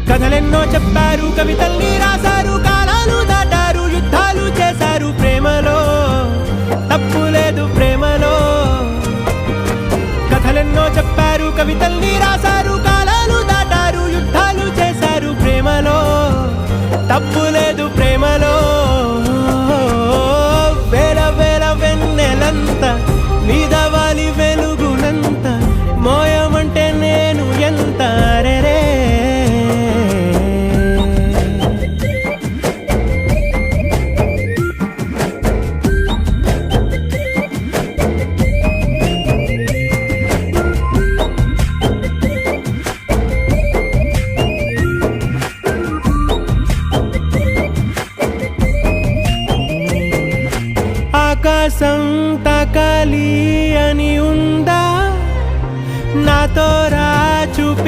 కథలెన్నో చెప్పారు, కవితల్ని రాశారు, కాలాలు దాటారు, యుద్ధాలు చేశారు. ప్రేమలో తప్పు లేదు, ప్రేమలో. కథలెన్నో చెప్పారు, కవితల్ని రాశారు, కాలాలు దాటారు, యుద్ధాలు చేశారు. ప్రేమలో తప్పు లేదు, ప్రేమలో. వేల వేల వెన్నెలంత నీదవాలి వెలుగునంత, మోయమంటే నేను ఎంత రే. ఆకాశం తాకాలి అని ఉందా, నాతో రా చూపి